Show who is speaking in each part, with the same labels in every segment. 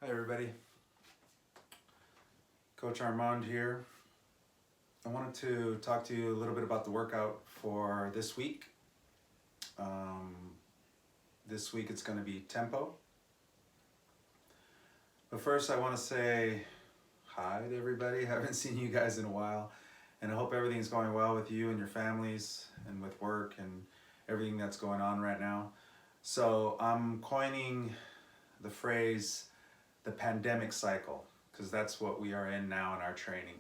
Speaker 1: Hi everybody, Coach Armand here. I wanted to talk to you a little bit about the workout for this week. Um, this week it's going to be tempo. But first I want to say hi to everybody. I haven't seen you guys in a while, and I hope everything's going well with you and your families and with work and everything that's going on right now. So I'm coining the phrase the pandemic cycle, because that's what we are in now in our training.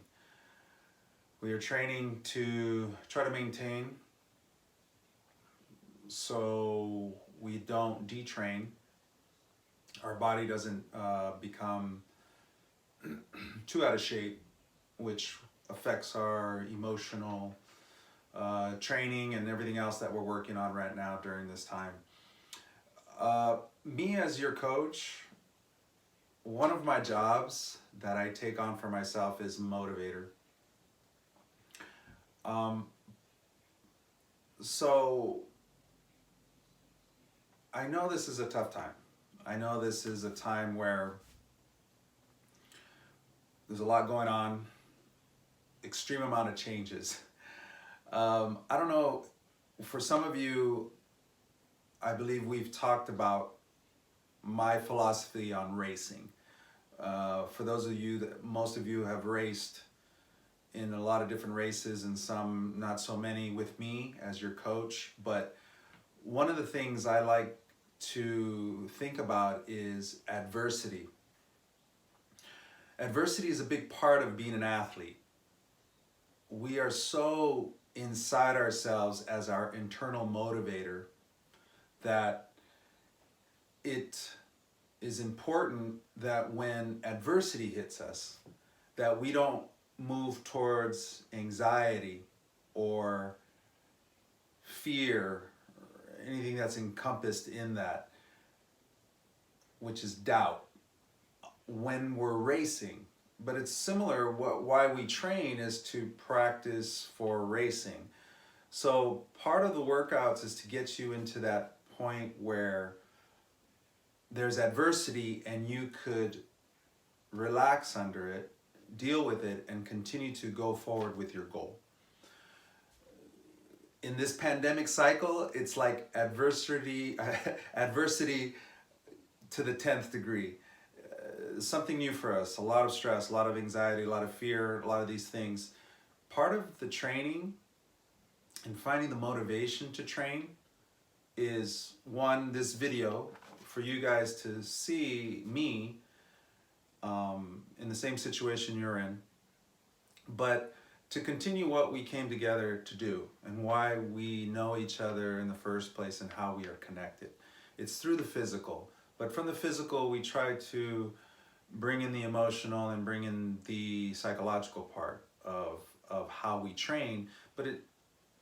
Speaker 1: We are training to try to maintain so we don't detrain, our body doesn't become too out of shape, which affects our emotional training and everything else that we're working on right now during this time. Me as your coach, one of my jobs that I take on for myself is motivator. So I know this is a tough time. I know this is a time where there's a lot going on, extreme amount of changes. I don't know, for some of you, I believe we've talked about my philosophy on racing. For those of you that, most of you have raced in a lot of different races and some not so many with me as your coach, but one of the things I like to think about is adversity. Adversity is a big part of being an athlete. We are so inside ourselves as our internal motivator that it is important that when adversity hits us, that we don't move towards anxiety or fear or anything that's encompassed in that, which is doubt, when we're racing. But it's similar, why we train is to practice for racing. So part of the workouts is to get you into that point where there's adversity and you could relax under it, deal with it, and continue to go forward with your goal. In this pandemic cycle, it's like adversity to the 10th degree. Something new for us, a lot of stress, a lot of anxiety, a lot of fear, a lot of these things. Part of the training and finding the motivation to train is, one, this video for you guys to see me in the same situation you're in, but to continue what we came together to do and why we know each other in the first place and how we are connected. It's through the physical, but from the physical we try to bring in the emotional and bring in the psychological part of how we train. But it,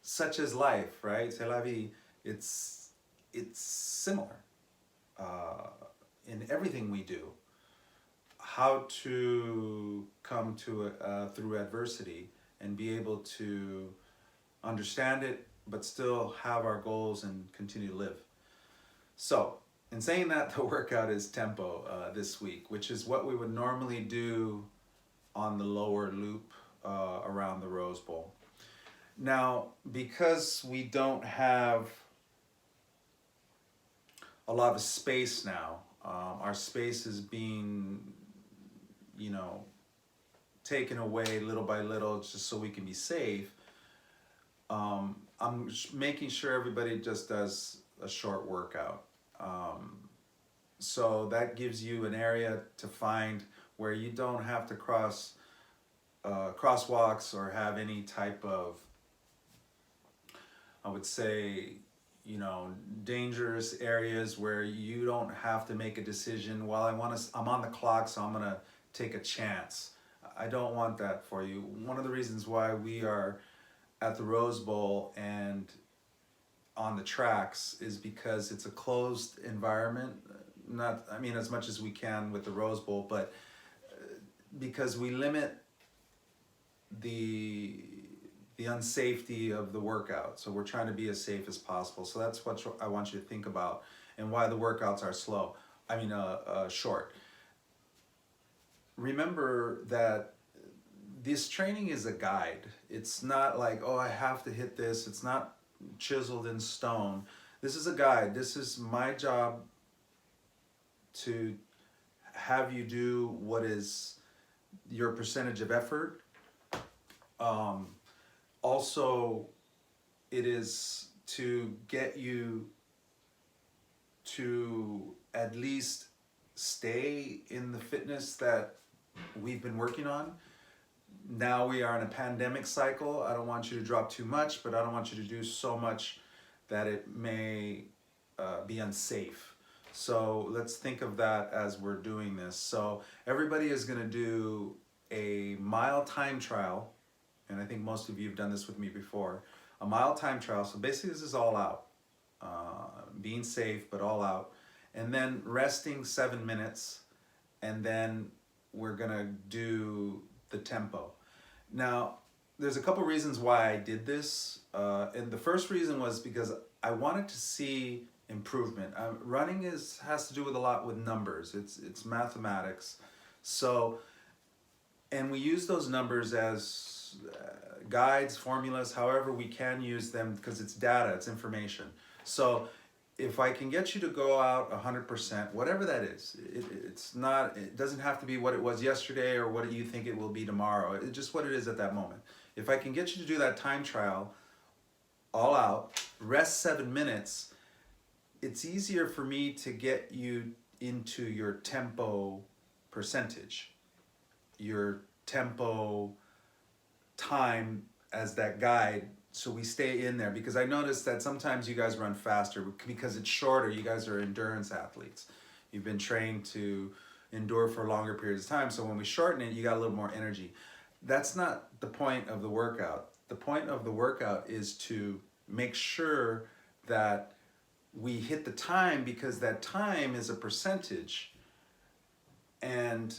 Speaker 1: such as life, right? C'est la vie. It's similar in everything we do. How to come to it through adversity and be able to understand it, but still have our goals and continue to live. So, in saying that, the workout is tempo this week, which is what we would normally do on the lower loop around the Rose Bowl. Now, because we don't have a lot of space now, our space is being, taken away little by little just so we can be safe. I'm making sure everybody just does a short workout. So that gives you an area to find where you don't have to cross crosswalks or have any type of, I would say, dangerous areas where you don't have to make a decision. Well, I'm on the clock, so I'm gonna take a chance. I don't want that for you. One of the reasons why we are at the Rose Bowl and on the tracks is because it's a closed environment. Not, I mean, as much as we can with the Rose Bowl, but because we limit the unsafety of the workout. So we're trying to be as safe as possible. So that's what I want you to think about and why the workouts are short. remember that this training is a guide. It's not like, oh, I have to hit this. It's not chiseled in stone. This is a guide. This is my job to have you do what is your percentage of effort. Um, Also, it is to get you to at least stay in the fitness that we've been working on. Now we are in a pandemic cycle. I don't want you to drop too much, but I don't want you to do so much that it may be unsafe. So let's think of that as we're doing this. So everybody is going to do a mile time trial, and I think most of you have done this with me before. A mile time trial. So basically, this is all out, being safe but all out, and then resting 7 minutes, and then we're gonna do the tempo. Now, there's a couple reasons why I did this, and the first reason was because I wanted to see improvement. Running has to do with a lot with numbers. It's mathematics, so, and we use those numbers as guides, formulas, however we can use them, because it's data, it's information. So if I can get you to go out 100%, whatever that is, it's not, it doesn't have to be what it was yesterday or what you think it will be tomorrow. It's just what it is at that moment. If I can get you to do that time trial all out, rest 7 minutes, it's easier for me to get you into your tempo percentage, your tempo time as that guide, so we stay in there. Because I noticed that sometimes you guys run faster because it's shorter. You guys are endurance athletes. You've been trained to endure for longer periods of time, so when we shorten it, you got a little more energy. That's not the point of the workout. The point of the workout is to make sure that we hit the time, because that time is a percentage, and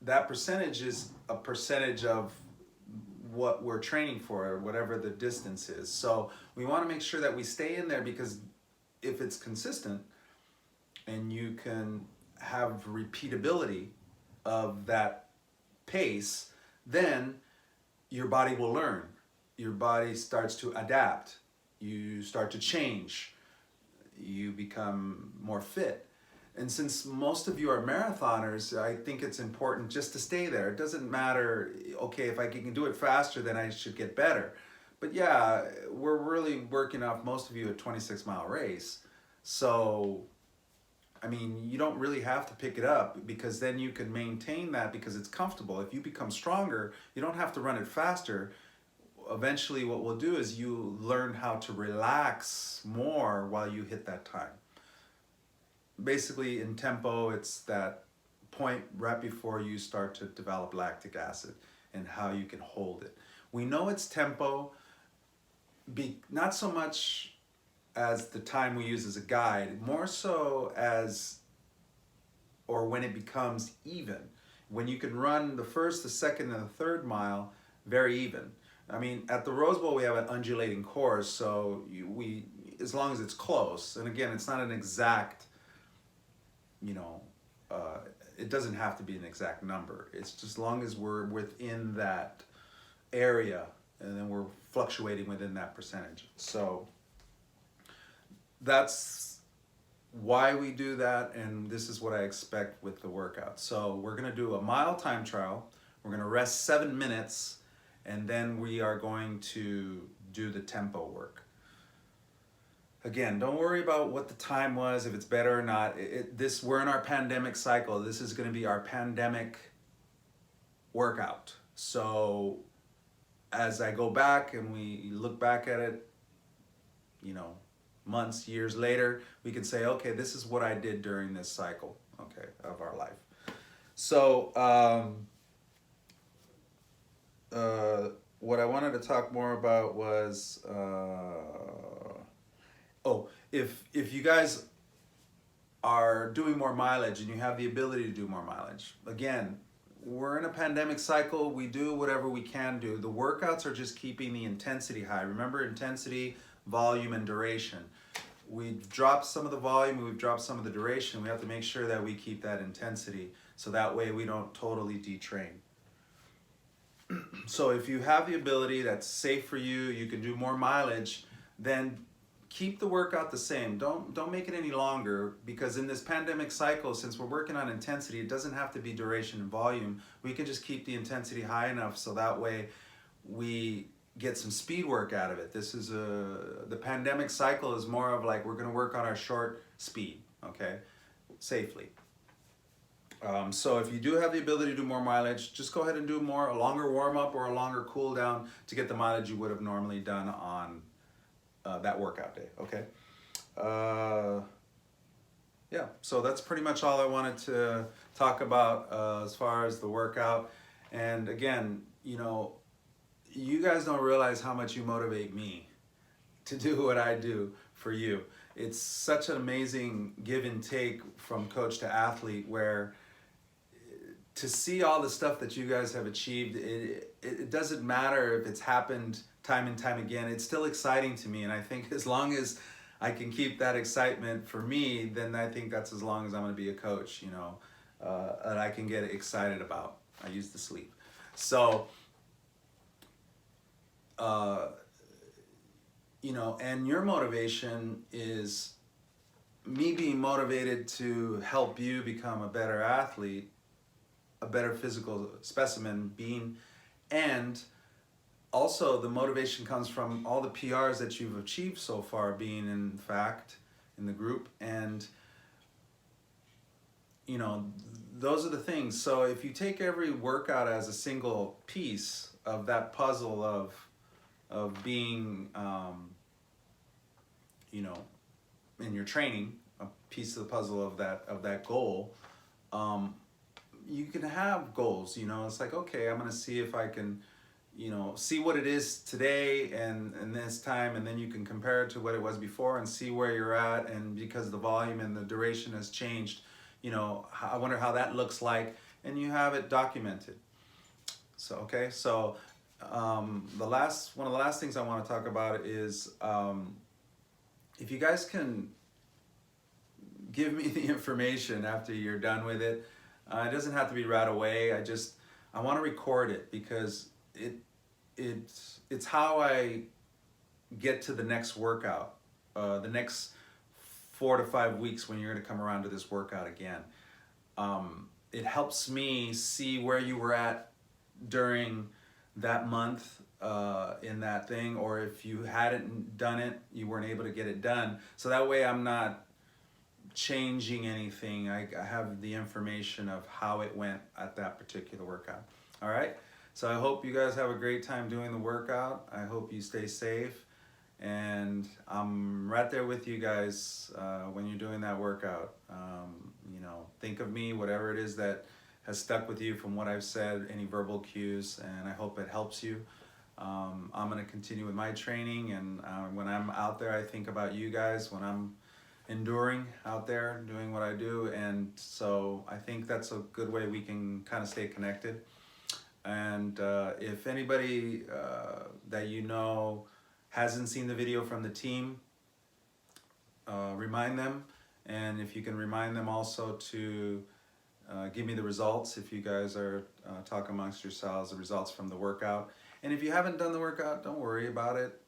Speaker 1: that percentage is a percentage of what we're training for, or whatever the distance is. So we want to make sure that we stay in there, because if it's consistent and you can have repeatability of that pace, then your body will learn. Your body starts to adapt. You start to change. You become more fit. And since most of you are marathoners, I think it's important just to stay there. It doesn't matter, okay, if I can do it faster, then I should get better. But yeah, we're really working off most of you a 26-mile race. So, I mean, you don't really have to pick it up, because then you can maintain that because it's comfortable. If you become stronger, you don't have to run it faster. Eventually what we'll do is you learn how to relax more while you hit that time. Basically in tempo, it's that point right before you start to develop lactic acid and how you can hold it. We know it's tempo, not so much as the time we use as a guide, more so as, or when it becomes even. When you can run the first, the second, and the third mile very even. I mean, at the Rose Bowl we have an undulating course, so as long as it's close, and again, it's not an exact, it doesn't have to be an exact number. It's just as long as we're within that area, and then we're fluctuating within that percentage. So that's why we do that, and this is what I expect with the workout. So we're gonna do a mile time trial. We're gonna rest 7 minutes, and then we are going to do the tempo work. Again, don't worry about what the time was, if it's better or not. We're in our pandemic cycle. This is going to be our pandemic workout. So as I go back and we look back at it, months, years later, we can say, okay, this is what I did during this cycle, okay, of our life. So what I wanted to talk more about was, if you guys are doing more mileage and you have the ability to do more mileage, again, we're in a pandemic cycle. We do whatever we can do. The workouts are just keeping the intensity high. Remember, intensity, volume, and duration. We've dropped some of the volume, we've dropped some of the duration. We have to make sure that we keep that intensity. so that way we don't totally detrain. So if you have the ability that's safe for you, you can do more mileage, then keep the workout the same. Don't make it any longer, because in this pandemic cycle, since we're working on intensity, it doesn't have to be duration and volume. We can just keep the intensity high enough so that way we get some speed work out of it. The pandemic cycle is more of like, we're gonna work on our short speed, okay, safely. So if you do have the ability to do more mileage, just go ahead and do a longer warm up or a longer cool down to get the mileage you would have normally done on that workout day, okay? Yeah, so that's pretty much all I wanted to talk about as far as the workout. And again, you know, you guys don't realize how much you motivate me to do what I do for you. It's such an amazing give and take from coach to athlete, where to see all the stuff that you guys have achieved, it doesn't matter if it's happened time and time again. It's still exciting to me, and I think as long as I can keep that excitement for me, then I think that's as long as I'm going to be a coach, you know, that I can get excited about. I used to sleep. So, you know, and your motivation is me being motivated to help you become a better athlete, a better physical specimen being, and also the motivation comes from all the PRs that you've achieved so far, being in fact in the group. And you know, those are the things. So if you take every workout as a single piece of that puzzle of being you know, in your training, a piece of the puzzle of that goal, you can have goals, you know. It's like, okay, I'm gonna see if I can, you know, see what it is today and this time, and then you can compare it to what it was before and see where you're at. And because the volume and the duration has changed, you know, I wonder how that looks like, and you have it documented. So, okay, so one of the last things I want to talk about is if you guys can give me the information after you're done with it. It doesn't have to be right away. I want to record it, because it's how I get to the next workout, the next 4 to 5 weeks when you're going to come around to this workout again. It helps me see where you were at during that month in that thing, or if you hadn't done it, you weren't able to get it done. So that way I'm not changing anything. I have the information of how it went at that particular workout. All right, so I hope you guys have a great time doing the workout. I hope you stay safe, and I'm right there with you guys when you're doing that workout. You know, think of me, whatever it is that has stuck with you from what I've said, any verbal cues, and I hope it helps you. I'm going to continue with my training, and when I'm out there, I think about you guys when I'm enduring out there doing what I do. And so I think that's a good way we can kind of stay connected. And if anybody that you know hasn't seen the video from the team, remind them. And if you can remind them also to give me the results, if you guys are talking amongst yourselves, the results from the workout. And if you haven't done the workout, don't worry about it.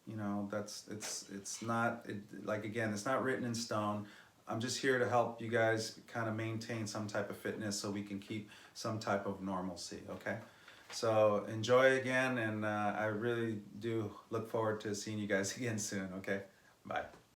Speaker 1: You know, it's not, like, again, it's not written in stone. I'm just here to help you guys kind of maintain some type of fitness so we can keep some type of normalcy, okay? So enjoy again, and I really do look forward to seeing you guys again soon, okay? Bye.